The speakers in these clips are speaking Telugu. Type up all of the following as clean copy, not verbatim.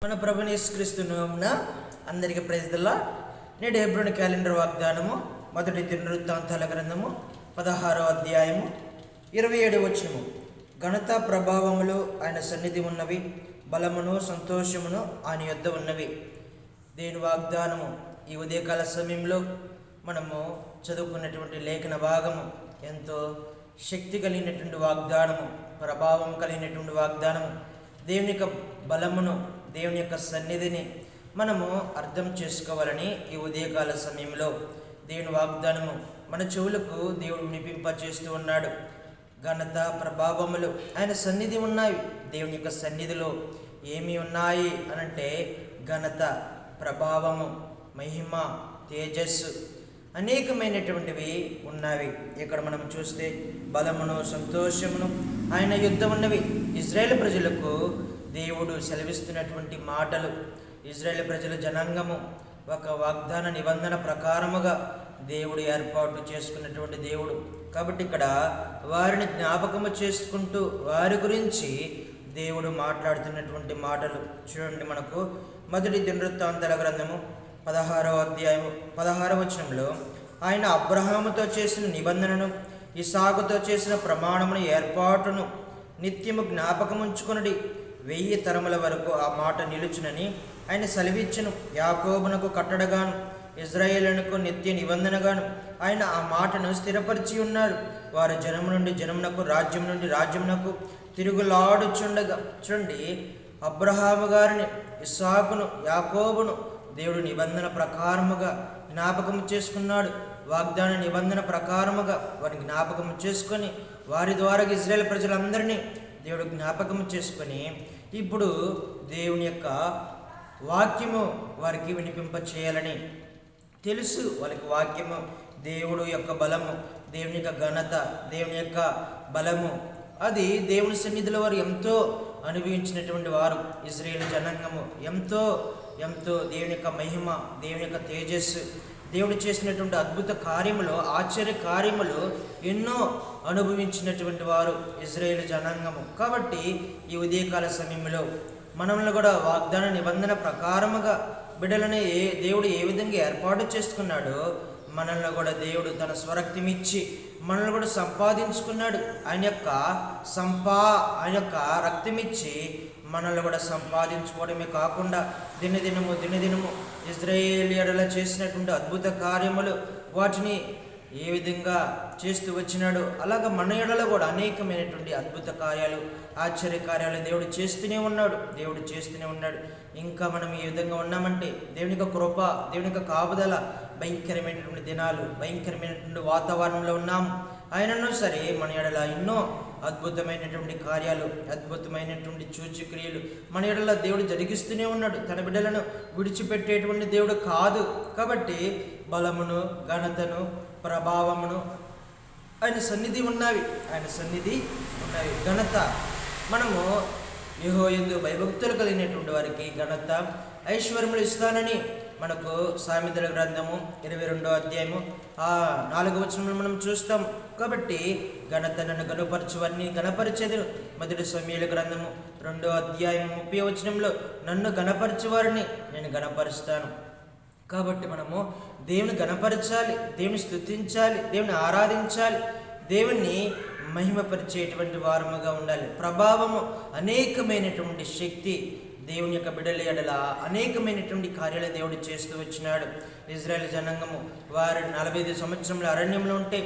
మన ప్రభుని యేసుక్రీస్తు నామమున అందరికీ ప్రైజ్ ది లార్డ్. నేడు హెబ్రోను క్యాలెండర్ వాగ్దానము మొదటి దినవృత్తాంతాల గ్రంథము 16వ అధ్యాయము 27వ వచనము. ఘనత ప్రభావములు ఆయన సన్నిధి ఉన్నవి, బలమును సంతోషమును ఆయన యొద్ద ఉన్నవి. దేని వాగ్దానము ఈ ఉదయకాల సమయంలో మనము చదువుకున్నటువంటి లేఖన భాగము ఎంతో శక్తి కలిగినటువంటి వాగ్దానము, ప్రభావం కలిగినటువంటి వాగ్దానము. దేవుని యొక్క బలమును, దేవుని యొక్క సన్నిధిని మనము అర్థం చేసుకోవాలని ఈ ఉదయకాల సమయంలో దేవుని వాగ్దానము మన చెవులకు దేవుడు వినిపింపచేస్తూ ఉన్నాడు. ఘనత ప్రభావములు ఆయన సన్నిధి ఉన్నాయి. దేవుని యొక్క సన్నిధిలో ఏమి ఉన్నాయి అనంటే ఘనత, ప్రభావము, మహిమ, తేజస్సు అనేకమైనటువంటివి ఉన్నవి. ఇక్కడ మనం చూస్తే బలమును సంతోషమును ఆయన యుద్ధం ఉన్నవి. ఇజ్రాయేల్ ప్రజలకు దేవుడు సెలవిస్తున్నటువంటి మాటలు, ఇజ్రాయేల్ ప్రజల జనాంగము ఒక వాగ్దాన నిబంధన ప్రకారముగా దేవుడు ఏర్పాటు చేసుకున్నటువంటి దేవుడు. కాబట్టి ఇక్కడ వారిని జ్ఞాపకము చేసుకుంటూ వారి గురించి దేవుడు మాట్లాడుతున్నటువంటి మాటలు చూడండి. మనకు మొదటి దినవృత్తాంతాల గ్రంథము 16వ అధ్యాయము 16వ వచనంలో ఆయన అబ్రహాముతో చేసిన నిబంధనను, ఇసాకుతో చేసిన ప్రమాణమును, ఏర్పాటును నిత్యము జ్ఞాపకముంచుకొనుడి. 1000 తరముల వరకు ఆ మాట నిలుచునని ఆయన సెలవిచ్చును. యాకోబునకు కట్టడగాను, ఇజ్రాయేలునకు నిత్య నిబంధనగాను ఆయన ఆ మాటను స్థిరపరిచి ఉన్నారు. వారు జనము నుండి జనమునకు, రాజ్యం నుండి రాజ్యమునకు తిరుగులాడుచుండగా. చూడండి, అబ్రహాము గారిని, ఇస్సాకును, యాకోబును దేవుడు నిబంధన ప్రకారముగా జ్ఞాపకము చేసుకున్నాడు. వాగ్దాన నిబంధన ప్రకారముగా వారిని జ్ఞాపకము చేసుకొని వారి ద్వారా ఇజ్రాయేల్ ప్రజలందరినీ దేవుడు జ్ఞాపకము చేసుకొని ఇప్పుడు దేవుని యొక్క వాక్యము వారికి వినిపింప చేయాలని తెలుసు. వాళ్ళకి వాక్యము, దేవుడు యొక్క బలము, దేవుని యొక్క ఘనత, దేవుని యొక్క బలము, అది దేవుని సన్నిధిలో వారు ఎంతో అనుభవించినటువంటి వారు. ఇజ్రాయేల్ జనాంగము ఎంతో దేవుని యొక్క మహిమ, దేవుని యొక్క తేజస్సు, దేవుడు చేసినటువంటి అద్భుత కార్యములు, ఆశ్చర్య కార్యములు ఎన్నో అనుభవించినటువంటి వారు ఇజ్రాయేల్ జనాంగము. కాబట్టి ఈ ఉదయకాల సమయంలో మనల్ని కూడా వాగ్దాన నిబంధన ప్రకారముగా బిడ్డలని దేవుడు ఏ విధంగా ఏర్పాటు చేసుకున్నాడో మనల్ని కూడా దేవుడు తన స్వరక్తమిచ్చి మనల్ని కూడా సంపాదించుకున్నాడు. ఆయన యొక్క రక్తమిచ్చి మనల్ని కూడా సంపాదించుకోవడమే కాకుండా దినదినము ఇజ్రాయేలీయుల చేసినటువంటి అద్భుత కార్యములు వాటిని ఏ విధంగా చేస్తూ వచ్చినాడు, అలాగ మన ఎడలో కూడా అనేకమైనటువంటి అద్భుత కార్యాలు, ఆశ్చర్య కార్యాలు దేవుడు చేస్తూనే ఉన్నాడు. ఇంకా మనం ఈ విధంగా ఉన్నామంటే దేవుని యొక్క కృప, దేవుని యొక్క కాపుదల, భయంకరమైనటువంటి దినాలు, భయంకరమైనటువంటి వాతావరణంలో ఉన్నాం. ఆయనను సరే మన ఎడల ఎన్నో అద్భుతమైనటువంటి కార్యాలు, అద్భుతమైనటువంటి సూచక్రియలు మన ఎడల దేవుడు జరిగిస్తూనే ఉన్నాడు. తన బిడ్డలను విడిచిపెట్టేటువంటి దేవుడు కాదు. కాబట్టి బలమును, ఘనతను, ప్రభావమును ఆయన సన్నిధి ఉన్నవి. ఘనత మనము యెహోవాయందు భయభక్తులు కలిగినటువంటి వారికి ఘనత, ఐశ్వర్యములు ఇస్తానని మనకు సామెతల గ్రంథము 22వ అధ్యాయము 4వ వచనంలో మనం చూస్తాం. కాబట్టి ఘనత నన్ను గణపరచువారిని గణపరిచేదను. మొదటి సమూయేలు గ్రంథము 2వ అధ్యాయం 30వ వచనంలో నన్ను గణపరచువారిని నేను గణపరుస్తాను. కాబట్టి మనము దేవుని గణపరచాలి, దేవుని స్తుతించాలి, దేవుని ఆరాధించాలి, దేవుని మహిమపరిచేటువంటి వారముగా ఉండాలి. ప్రభావము, అనేకమైనటువంటి శక్తి దేవుని యొక్క బిడ్డల ఎడల అనేకమైనటువంటి కార్యాలు దేవుడు చేస్తూ వచ్చినాడు. ఇజ్రాయేల్ జనాంగము వారు 45 సంవత్సరముల అరణ్యంలో ఉంటే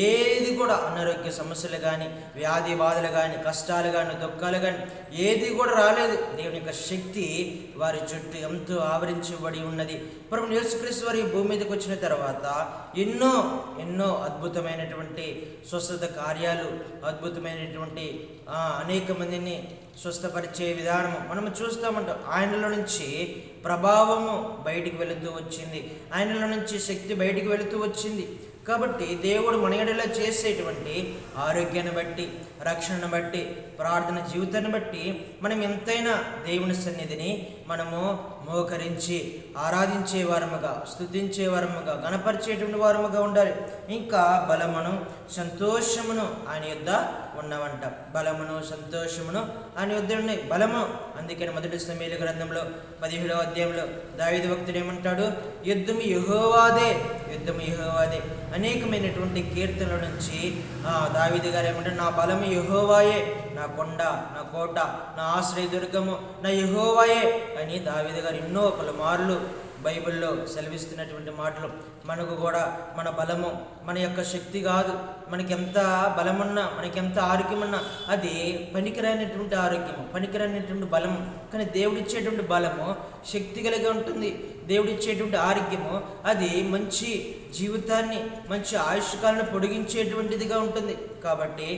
ఏది కూడా అనారోగ్య సమస్యలు కానీ, వ్యాధి బాధలు కానీ, కష్టాలు కానీ, దుఃఖాలు కానీ ఏది కూడా రాలేదు. దేవుని యొక్క శక్తి వారి చుట్టూ ఎంతో ఆవరించబడి ఉన్నది. ప్రభువు యేసుక్రీస్తు వారి భూమి మీదకి వచ్చిన తర్వాత ఎన్నో అద్భుతమైనటువంటి స్వస్థత కార్యాలు, అద్భుతమైనటువంటి అనేక మందిని స్వస్థపరిచే విధానము మనము చూస్తామంటాం. ఆయనలో నుంచి ప్రభావము బయటికి వెళుతూ వచ్చింది, ఆయనలో నుంచి శక్తి బయటికి వెళుతూ వచ్చింది. కాబట్టి దేవుడు మన ఎడల చేసేటువంటి ఆరోగ్యాన్ని బట్టి, రక్షణను బట్టి, ప్రార్థన జీవితాన్ని బట్టి మనం ఎంతైనా దేవుని సన్నిధిని మనము మోకరించి ఆరాధించే వారముగా, స్తుతించే వారముగా, గణపరిచేటువంటి వారముగా ఉండాలి. ఇంకా బలమును సంతోషమును ఆయన యొద్ద ఉన్నవంట. బలమును సంతోషమును ఆయన యొద్ద ఉన్నాయి. బలము, అందుకని మొదటి సమూయేలు గ్రంథంలో 17వ అధ్యాయంలో దావీదు భక్తుడు ఏమంటాడు? యుద్ధము యెహోవాదే, యుద్ధము యెహోవాదే. అనేకమైనటువంటి కీర్తనల నుంచి దావీదు గారు ఏమంటారు? నా బలము యెహోవాయే, నా కొండ, నా కోట, నా ఆశ్రయ దుర్గము నా యెహోవాయే అని దావీదు గారు ఎన్నో పలుమార్లు బైబిల్లో సెలవిస్తున్నటువంటి మాటలు. మనకు కూడా మన బలము మన యొక్క శక్తి కాదు. మనకెంత బలమున్నా, మనకెంత ఆరోగ్యమున్నా అది పనికిరానటువంటి ఆరోగ్యము, పనికిరానటువంటి బలము. కానీ దేవుడిచ్చేటువంటి బలము శక్తి కలిగి ఉంటుంది. దేవుడిచ్చేటువంటి ఆరోగ్యము అది మంచి జీవితాన్ని, మంచి ఆయుష్కాలను పొడిగించేటువంటిదిగా ఉంటుంది. కాబట్టి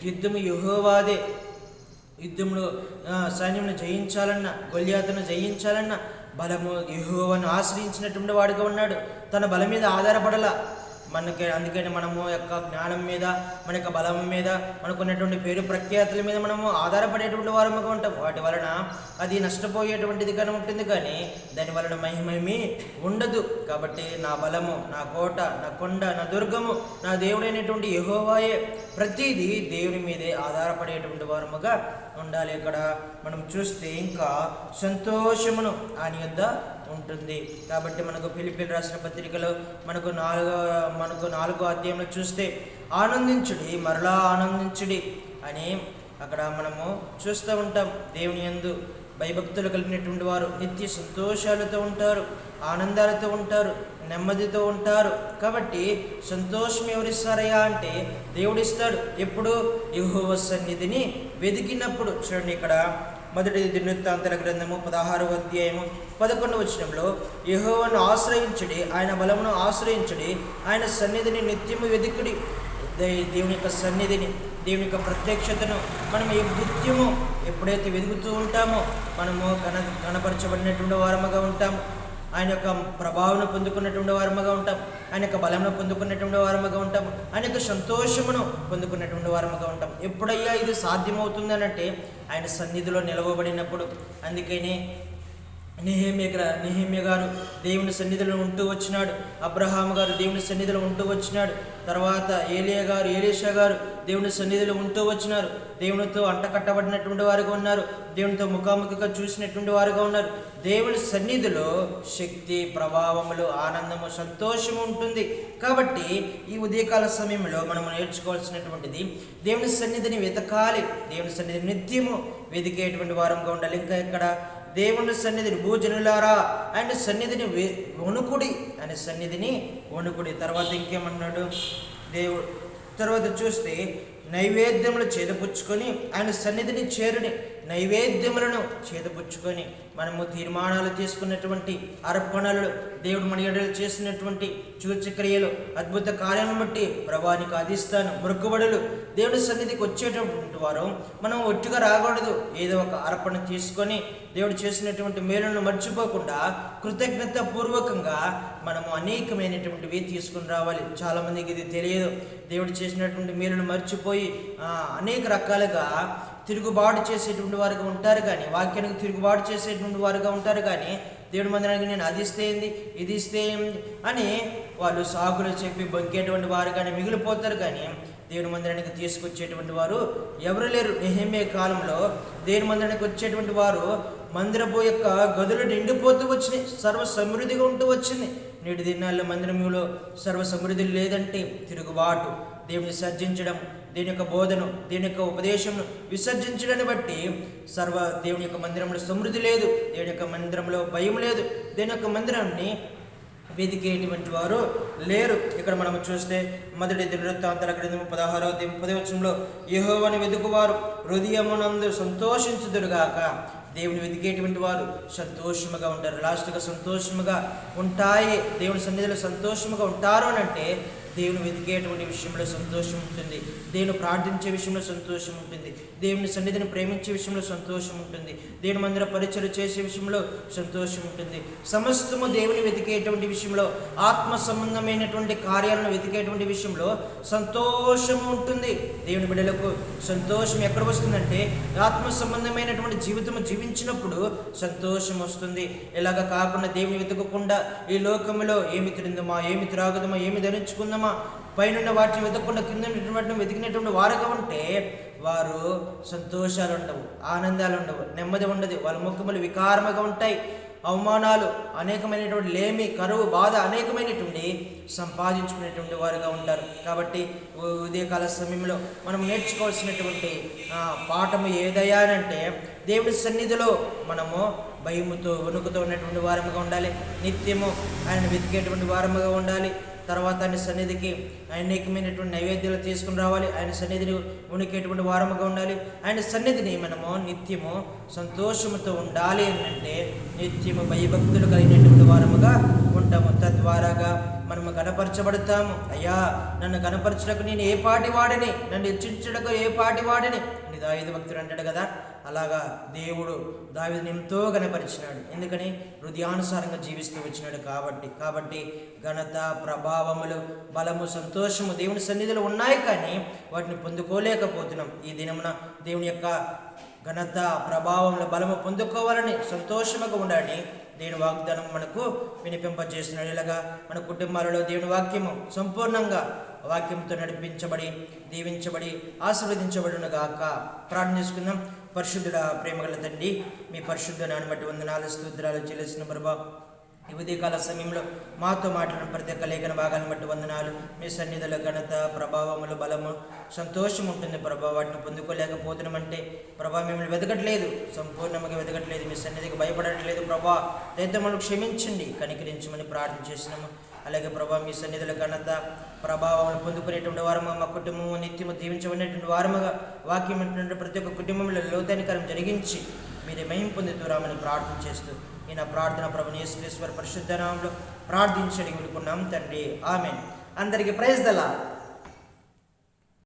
యుద్ధము యెహోవాదే. యుద్ధంలో సైన్యంను జయించాలన్నా, గొల్యాతును జయించాలన్నా బలము యెహోవాను ఆశ్రయించినటువంటి వాడిగా ఉన్నాడు. తన బలం మీద ఆధారపడలా. అందుకని మనము యొక్క జ్ఞానం మీద, మన యొక్క బలం మీద, మనకున్నటువంటి పేరు ప్రఖ్యాతుల మీద మనము ఆధారపడేటువంటి వారముగా ఉంటాం. వాటి వలన అది నష్టపోయేటువంటిది కానీ ఉంటుంది, కానీ దాని వలన మహిమేమీ ఉండదు. కాబట్టి నా బలము, నా కోట, నా కొండ, నా దుర్గము, నా దేవుడైనటువంటి యెహోవాయే. ప్రతిదీ దేవుని మీదే ఆధారపడేటువంటి వారముగా ఉండాలి. ఇక్కడ మనం చూస్తే ఇంకా సంతోషమును ఆయన యొద్ద ఉంటుంది. కాబట్టి మనకు ఫిలిప్పీయులకు రాసిన పత్రికలో మనకు నాలుగో అధ్యాయంలో చూస్తే ఆనందించుడి, మరలా ఆనందించుడి అని అక్కడ మనము చూస్తూ ఉంటాం. దేవుని యందు భయభక్తులు కలిగినటువంటి వారు నిత్య సంతోషాలతో ఉంటారు, ఆనందాలతో ఉంటారు, నెమ్మదితో ఉంటారు. కాబట్టి సంతోషం ఎవరిస్తారయ్యా అంటే దేవుడిస్తాడు. ఎప్పుడు? యెహోవా సన్నిధిని వెతికినప్పుడు. చూడండి, ఇక్కడ మొదటి దినవృత్తాంతాల గ్రంథము 16వ అధ్యాయము 11వ వచనంలో యెహోవాను ఆశ్రయించుడి, ఆయన బలమును ఆశ్రయించుడి, ఆయన సన్నిధిని నిత్యము వెతికుడి. దేవుని యొక్క సన్నిధిని, దేవుని యొక్క ప్రత్యక్షతను మనం నిత్యము ఎప్పుడైతే వెతుకుతూ ఉంటామో మనము కనపరచబడినటువంటి వారముగా ఉంటాము. ఆయన యొక్క ప్రభావం పొందుకున్నటువంటి వారముగా ఉంటాం. ఆయన యొక్క బలమును పొందుకున్నటువంటి వారముగా ఉంటాం. ఆయన యొక్క సంతోషమును పొందుకున్నటువంటి వారముగా ఉంటాం. ఎప్పుడయ్యా ఇది సాధ్యమవుతుందనంటే ఆయన సన్నిధిలో నిలవబడినప్పుడు. అందుకని నెహెమ్యా గారు దేవుని సన్నిధిలో ఉంటూ వచ్చినాడు. అబ్రహాము గారు దేవుని సన్నిధిలో ఉంటూ వచ్చినాడు. తర్వాత ఏలీషా గారు దేవుని సన్నిధిలో ఉంటూ వచ్చినారు. దేవునితో అంటకట్టబడినటువంటి వారుగా ఉన్నారు. దేవునితో ముఖాముఖిగా చూసినటువంటి వారుగా ఉన్నారు. దేవుని సన్నిధిలో శక్తి, ప్రభావములు, ఆనందము, సంతోషము ఉంటుంది. కాబట్టి ఈ ఉదయకాల సమయంలో మనం నేర్చుకోవాల్సినటువంటిది దేవుని సన్నిధిని వెతకాలి. దేవుని సన్నిధిని నిత్యము వెతికేటువంటి వారంగా ఉండాలి. ఇంకా ఇక్కడ దేవుని సన్నిధిని భూజనులారా ఆయన సన్నిధిని వణుకుడి, ఆయన సన్నిధిని వణుకుడి. తర్వాత ఇంకేమన్నాడు దేవుడు? తర్వాత చూస్తే నైవేద్యములు చేదపుచ్చుకొని ఆయన సన్నిధిని చేరుని. నైవేద్యములను చేదపుచ్చుకొని మనము తీర్మానాలు తీసుకున్నటువంటి అర్పణలు, దేవుడు మన ఎడలు చేసినటువంటి సూచక్రియలు, అద్భుత కార్యాలను బట్టి ప్రభానికి ఆదిస్తాను మొక్కుబడులు. దేవుని సన్నిధికి వచ్చేటటువంటి వారు మనం ఒట్టిగా రాకూడదు. ఏదో ఒక అర్పణ తీసుకొని దేవుడు చేసినటువంటి మేలులను మర్చిపోకుండా కృతజ్ఞత పూర్వకంగా మనము అనేకమైనటువంటివి తీసుకుని రావాలి. చాలామందికి ఇది తెలియదు. దేవుడు చేసినటువంటి మేలును మర్చిపోయి అనేక రకాలుగా తిరుగుబాటు చేసేటువంటి వారుగా ఉంటారు. కానీ వాక్యానికి తిరుగుబాటు చేసేటువంటి వారుగా ఉంటారు. కానీ దేవుడి మందిరానికి నేను అది ఇస్తే ఏంది, ఇది ఇస్తే ఏంది అని వాళ్ళు సాకులు చెప్పి బొంకేటువంటి వారు కానీ మిగిలిపోతారు. కానీ దేవుని మందిరానికి తీసుకొచ్చేటువంటి వారు ఎవరు లేరు. నెహెమ్యా కాలంలో దేవుని మందిరానికి వచ్చేటువంటి వారు మందిరపు యొక్క గదులు నిండిపోతూ వచ్చినాయి, సర్వ సమృద్ధిగా ఉంటూ వచ్చింది. నేటి దినాల్లో మందిరంలో సర్వ సమృద్ధి లేదంటే తిరుగుబాటు, దేవుని సర్జించడం, దేవుని యొక్క బోధను, దేవుని యొక్క ఉపదేశంను విసర్జించడాన్ని బట్టి దేవుని యొక్క మందిరంలో సమృద్ధి లేదు, దేవుని యొక్క మందిరంలో భయం లేదు, దేవుని యొక్క మందిరాన్ని వెతికేటువంటి వారు లేరు. ఇక్కడ మనం చూస్తే మొదటి దినవృత్తాంతాల గ్రంథము 16వ అధ్యాయం 10వ వచనంలో యెహోవాను వెతుకువారు హృదయమునందు సంతోషించుదురుగాక. దేవుని వెతికేటువంటి వారు సంతోషముగా ఉంటారు. లాస్ట్గా సంతోషముగా ఉంటాయి, దేవుని సన్నిధిలో సంతోషముగా ఉంటారు అని అంటే దేవుని వెతికేటువంటి విషయంలో సంతోషం ఉంటుంది, దేవుని ప్రార్థించే విషయంలో సంతోషం ఉంటుంది, దేవుని సన్నిధిని ప్రేమించే విషయంలో సంతోషం ఉంటుంది, దేవుని మందిర పరిచయం చేసే విషయంలో సంతోషం ఉంటుంది. సమస్తము దేవుని వెతికేటువంటి విషయంలో, ఆత్మ సంబంధమైనటువంటి కార్యాలను వెతికేటువంటి విషయంలో సంతోషము ఉంటుంది. దేవుని బిడ్డలకు సంతోషం ఎక్కడ వస్తుందంటే ఆత్మ సంబంధమైనటువంటి జీవితం జీవించినప్పుడు సంతోషం వస్తుంది. ఇలాగ కాకుండా దేవుని వెతకకుండా ఈ లోకంలో ఏమి తిందమా, ఏమి త్రాగుదమా, ఏమి ధరించుకుందామా, పైన వాటిని వెతకకుండా కింద వాటిని వెతికినటువంటి వారుగా ఉంటే వారు సంతోషాలు ఉండవు, ఆనందాలు ఉండవు, నెమ్మది ఉండదు. వాళ్ళ ముఖములు వికారముగా ఉంటాయి. అవమానాలు, అనేకమైనటువంటి లేమి, కరువు, బాధ అనేకమైనటువంటి సంపాదించుకునేటువంటి వారుగా ఉంటారు. కాబట్టి ఉదయకాల సమయంలో మనం నేర్చుకోవాల్సినటువంటి పాఠము ఏదయ్యా అంటే దేవుడి సన్నిధిలో మనము భయముతో వణుకుతో ఉన్నటువంటి వారముగా ఉండాలి. నిత్యము ఆయన వెతికేటువంటి వారముగా ఉండాలి. తర్వాత ఆయన సన్నిధికి అనేకమైనటువంటి నైవేద్యాలు తీసుకుని రావాలి. ఆయన సన్నిధిని ఉనికేటువంటి వారముగా ఉండాలి. ఆయన సన్నిధిని మనము నిత్యము సంతోషముతో ఉండాలి అంటే నిత్యము భయభక్తులు కలిగినటువంటి వారముగా ఉంటాము. తద్వారాగా మనము గణపరచబడతాము. అయ్యా, నన్ను గణపరచడానికి నేను ఏ పాటి వాడిని, నన్ను హెచ్చించడానికి ఏ పాటి వాడిని అని దావీదు భక్తుడు అంటాడు కదా. అలాగా దేవుడు దావీదుని ఎంతో గణపరిచినాడు. ఎందుకని? హృదయానుసారంగా జీవిస్తూ వచ్చినాడు కాబట్టి ఘనత, ప్రభావములు, బలము, సంతోషము దేవుని సన్నిధిలో ఉన్నాయి, కానీ వాటిని పొందుకోలేకపోతున్నాం. ఈ దినమున దేవుని యొక్క ఘనత, ప్రభావముల, బలము పొందుకోవాలని, సంతోషముగా ఉండాలని దేవుని వాగ్దానం మనకు వినిపింపజేస్తున్నాడు. ఇలాగా మన కుటుంబాలలో దేవుని వాక్యము సంపూర్ణంగా వాక్యంతో నడిపించబడి, దీవించబడి, ఆశీర్వదించబడునుగాక. ప్రార్థన చేసుకుందాం. పరిశుద్ధుడ, ప్రేమగల తండ్రి, మీ పరిశుద్ధ నాని బట్టి వందనాలు, స్తోత్రాలు చెల్లిసిన ప్రభా. ఈ ఉదయకాల సమయంలో మాతో మాట్లాడిన ప్రతి ఒక్క లేఖన భాగాలను బట్టి వందనాలు. మీ సన్నిధిలో ఘనత, ప్రభావములు, బలము, సంతోషం ఉంటుంది ప్రభా. వాటిని పొందుకోలేకపోతున్నామంటే ప్రభా మిమ్మల్ని వెతకట్లేదు, సంపూర్ణంగా వెతకట్లేదు, మీ సన్నిధికి భయపడట్లేదు ప్రభా. దయతో మనం క్షమించండి, కనికరించమని ప్రార్థన చేసినాము. అలాగే ప్రభా, మీ సన్నిధిలో ఘనత, ప్రభావాలను పొందుకునేటువంటి వారము, మా కుటుంబము నిత్యము దీవించబడినటువంటి వారముగా వాక్యం ఉంటున్న ప్రతి ఒక్క కుటుంబంలో లోతైన జరిగించి మీరే మహిమ పొందుతూ రామని ప్రార్థన చేస్తూ ఈ నా ప్రార్థన ప్రభుని యేసుక్రీస్తు పరిశుద్ధ నామములో ప్రార్థించి అడిగి వినుకున్నాం తండ్రి. ఆమేన్. అందరికీ ప్రైజ్ ద లార్డ్.